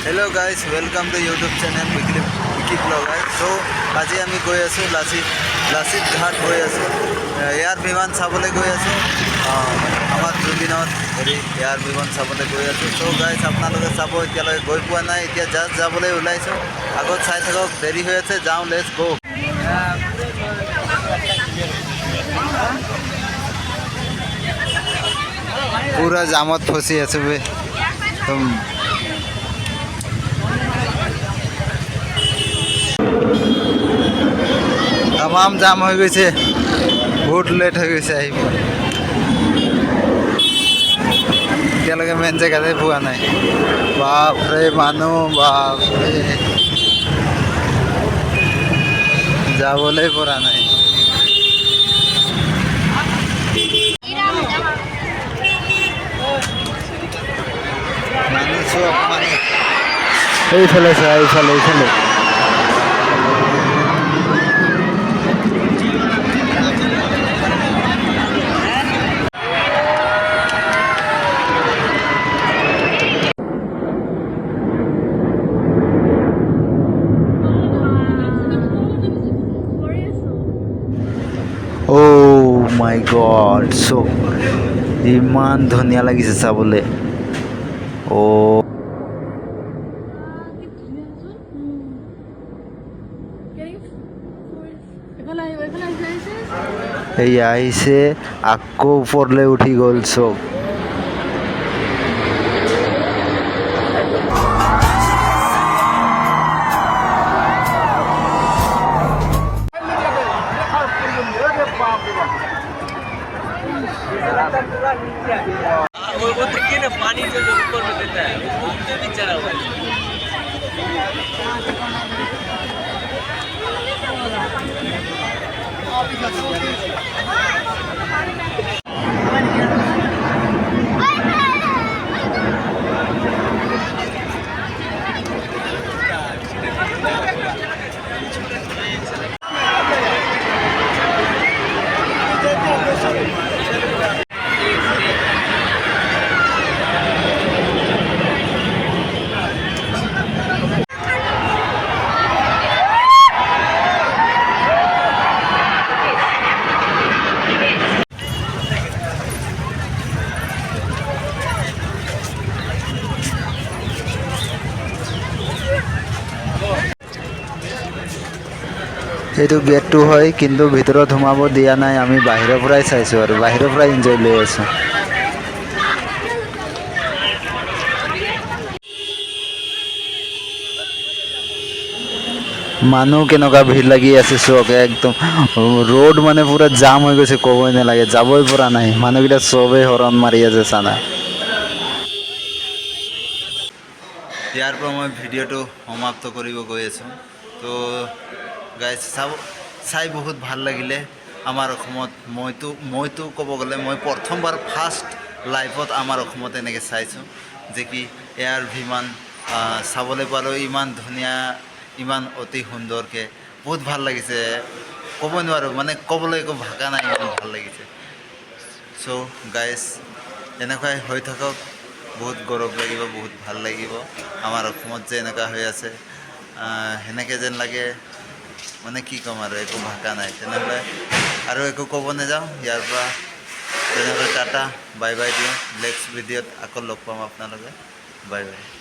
Hello guys, welcome to YouTube channel Wiki Blogger. So আজি আমি গৈ আছোঁ লাচিত ঘাট গৈ আছোঁ এয়াৰ বিমান চাবলৈ গৈ আছোঁ আমাৰ জুবিনৰ এয়াৰ বিমান চাবলৈ গৈ আছোঁ। চ' গাইজ আপোনালোকে চাব, এতিয়ালৈকে গৈ পোৱা নাই, এতিয়া জাষ্ট যাবলৈ ওলাইছোঁ। আগত চাই থাকক, দেৰি হৈ আছে, যাওঁ, লেটছ গো। পুৰা জামত ফচি আছোঁ বে, तमाम जाम हो गई, बहुत लेट हो गई इतना मेन जगह पुआ ना। बापरे मानु बापरे जाबले परा ना। Oh my god, so ইমান ধুনীয়া লাগিছে চাবলৈ। এই আহিছে আকৌ ওপৰলৈ উঠি গ'ল চব। वो देखिए ना, पानी जो ऊपर में देता है उसमें भी चढ़ा हुआ है। এইটো গেটটো হয়, কিন্তু ভিতৰত সোমাব দিয়া নাই। আমি বাহিৰৰ পৰাই চাইছোঁ আৰু বাহিৰৰ পৰাই এনজয় লৈ আছোঁ। মানুহ কেনেকুৱা ভিৰ লাগি আছে চক, একদম ৰোড মানে পুৰা জাম হৈ গৈছে, ক'বই নালাগে, যাবই পৰা নাই। মানুহকেইটা চবেই হৰণ মাৰি আছে চানা। ইয়াৰ পৰা মই ভিডিঅ'টো সমাপ্ত কৰিব গৈ আছোঁ। তো গাইজ চাই বহুত ভাল লাগিলে। আমাৰ অসমত মইতো ক'ব গ'লে মই প্ৰথমবাৰ ফাৰ্ষ্ট লাইফত আমাৰ অসমত এনেকৈ চাইছোঁ যে কি এয়াৰ বিমান চাবলৈ পালোঁ, ইমান ধুনীয়া, ইমান অতি সুন্দৰকৈ, বহুত ভাল লাগিছে। ক'ব নোৱাৰোঁ, মানে ক'বলৈ একো ভাষা নাই, ইমান ভাল লাগিছে। চ' গাইজ এনেকুৱাই হৈ থাকক, বহুত গৌৰৱ লাগিব, বহুত ভাল লাগিব। আমাৰ অসমত যে এনেকুৱা হৈ আছে, সেনেকৈ যেন লাগে, মানে কি ক'ম আৰু, একো ভাষা নাই। তেনেহ'লে আৰু একো ক'ব নাযাওঁ, ইয়াৰ পৰা তেনেহ'লে টাটা, বাই বাই দিওঁ। নেক্সট ভিডিঅ'ত আকৌ লগ পাম আপোনালোকে, বাই বাই।